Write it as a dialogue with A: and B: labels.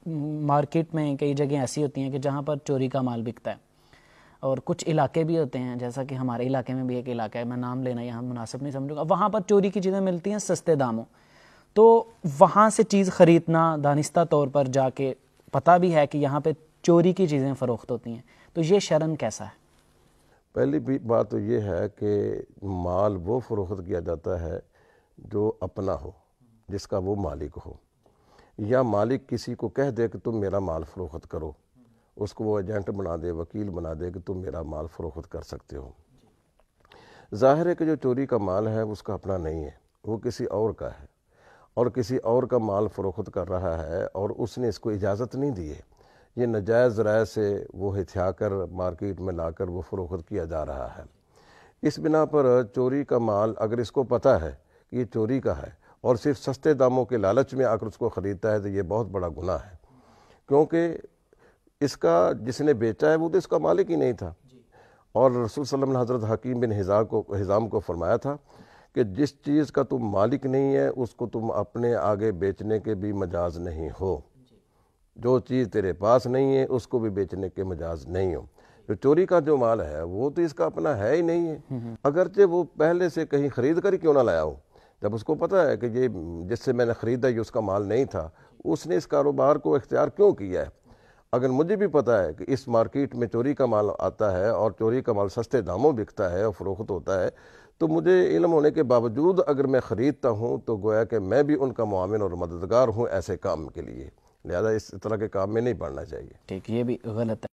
A: Market میں کئی جگہیں ایسی ہوتی ہیں کہ جہاں پر چوری کا مال بکتا ہے، اور کچھ علاقے بھی ہوتے ہیں جیسا کہ ہمارے علاقے میں بھی ایک علاقہ ہے، میں نام لینا یہاں مناسب نہیں سمجھوں گا، وہاں پر چوری کی چیزیں ملتی ہیں سستے داموں. تو وہاں سے چیز خریدنا دانستہ طور پر جا کے پتہ بھی ہے کہ یہاں پہ چوری کی چیزیں فروخت ہوتی ہیں، تو یہ شرعاً کیسا ہے؟
B: پہلی بات تو یہ ہے کہ مال وہ فروخت کیا جاتا ہے جو اپنا ہو، جس کا وہ مالک ہو، یا مالک کسی کو کہہ دے کہ تم میرا مال فروخت کرو، اس کو وہ ایجنٹ بنا دے، وکیل بنا دے کہ تم میرا مال فروخت کر سکتے ہو. ظاہر ہے کہ جو چوری کا مال ہے اس کا اپنا نہیں ہے، وہ کسی اور کا ہے، اور کسی اور کا مال فروخت کر رہا ہے اور اس نے اس کو اجازت نہیں دی ہے. یہ ناجائز ذرائع سے وہ ہتھیا کر مارکیٹ میں لا کر وہ فروخت کیا جا رہا ہے. اس بنا پر چوری کا مال اگر اس کو پتہ ہے کہ یہ چوری کا ہے اور صرف سستے داموں کے لالچ میں آ کر اس کو خریدتا ہے تو یہ بہت بڑا گناہ ہے، کیونکہ اس کا جس نے بیچا ہے وہ تو اس کا مالک ہی نہیں تھا. اور رسول صلی اللہ علیہ وسلم نے حضرت حکیم بن حزام کو فرمایا تھا کہ جس چیز کا تم مالک نہیں ہے اس کو تم اپنے آگے بیچنے کے بھی مجاز نہیں ہو. جو چیز تیرے پاس نہیں ہے اس کو بھی بیچنے کے مجاز نہیں ہو. جو چوری کا جو مال ہے وہ تو اس کا اپنا ہے ہی نہیں ہے، اگرچہ وہ پہلے سے کہیں خرید کر ہی کیوں نہ لایا ہو. جب اس کو پتہ ہے کہ یہ جس سے میں نے خریدا یہ اس کا مال نہیں تھا، اس نے اس کاروبار کو اختیار کیوں کیا ہے؟ اگر مجھے بھی پتہ ہے کہ اس مارکیٹ میں چوری کا مال آتا ہے اور چوری کا مال سستے داموں بکتا ہے اور فروخت ہوتا ہے، تو مجھے علم ہونے کے باوجود اگر میں خریدتا ہوں تو گویا کہ میں بھی ان کا معاون اور مددگار ہوں ایسے کام کے لیے. لہذا اس طرح کے کام میں نہیں پڑنا چاہیے.
A: ٹھیک، یہ بھی غلط ہے.